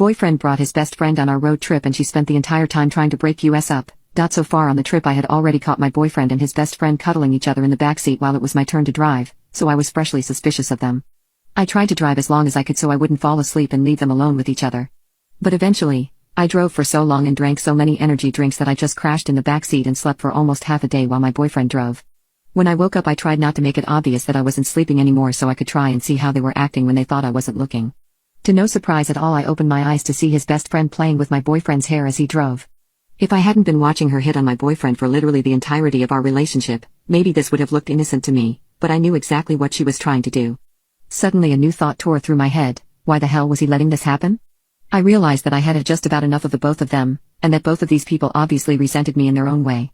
boyfriend brought his best friend on our road trip and she spent the entire time trying to break us up. So far on the trip I had already caught my boyfriend and his best friend cuddling each other in the backseat while it was my turn to drive, so I was freshly suspicious of them. I tried to drive as long as I could so I wouldn't fall asleep and leave them alone with each other. But eventually, I drove for so long and drank so many energy drinks that I just crashed in the backseat and slept for almost half a day while my boyfriend drove. When I woke up I tried not to make it obvious that I wasn't sleeping anymore so I could try and see how they were acting when they thought I wasn't looking. To no surprise at all I opened my eyes to see his best friend playing with my boyfriend's hair as he drove. If I hadn't been watching her hit on my boyfriend for literally the entirety of our relationship, maybe this would have looked innocent to me, but I knew exactly what she was trying to do. Suddenly a new thought tore through my head: why the hell was he letting this happen? I realized that I had just about enough of the both of them, and that both of these people obviously resented me in their own way.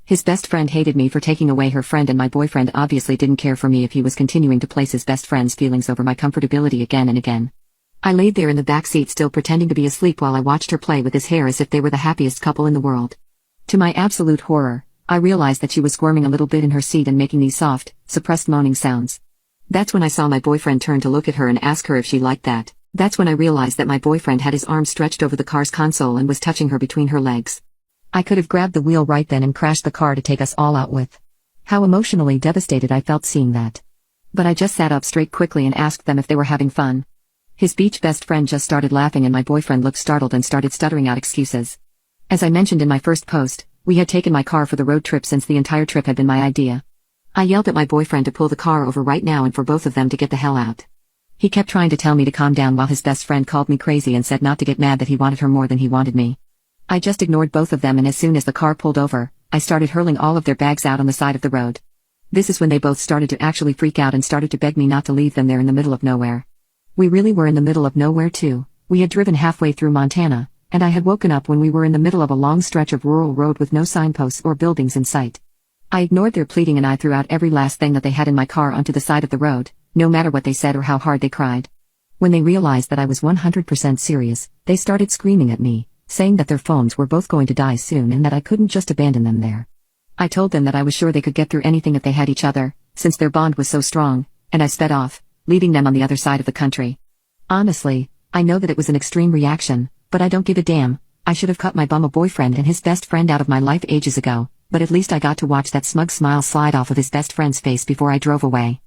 His best friend hated me for taking away her friend and my boyfriend obviously didn't care for me if he was continuing to place his best friend's feelings over my comfortability again and again. I laid there in the backseat still pretending to be asleep while I watched her play with his hair as if they were the happiest couple in the world. To my absolute horror, I realized that she was squirming a little bit in her seat and making these soft, suppressed moaning sounds. That's when I saw my boyfriend turn to look at her and ask her if she liked that. That's when I realized that my boyfriend had his arms stretched over the car's console and was touching her between her legs. I could have grabbed the wheel right then and crashed the car to take us all out with. How emotionally devastated I felt seeing that. But I just sat up straight quickly and asked them if they were having fun. His beach best friend just started laughing and my boyfriend looked startled and started stuttering out excuses. As I mentioned in my first post, we had taken my car for the road trip since the entire trip had been my idea. I yelled at my boyfriend to pull the car over right now and for both of them to get the hell out. He kept trying to tell me to calm down while his best friend called me crazy and said not to get mad that he wanted her more than he wanted me. I just ignored both of them and as soon as the car pulled over, I started hurling all of their bags out on the side of the road. This is when they both started to actually freak out and started to beg me not to leave them there in the middle of nowhere. We really were in the middle of nowhere too. We had driven halfway through Montana, and I had woken up when we were in the middle of a long stretch of rural road with no signposts or buildings in sight. I ignored their pleading and I threw out every last thing that they had in my car onto the side of the road, no matter what they said or how hard they cried. When they realized that I was 100% serious, they started screaming at me, saying that their phones were both going to die soon and that I couldn't just abandon them there. I told them that I was sure they could get through anything if they had each other, since their bond was so strong, and I sped off, leaving them on the other side of the country. Honestly, I know that it was an extreme reaction, but I don't give a damn. I should have cut my bum boyfriend and his best friend out of my life ages ago, but at least I got to watch that smug smile slide off of his best friend's face before I drove away.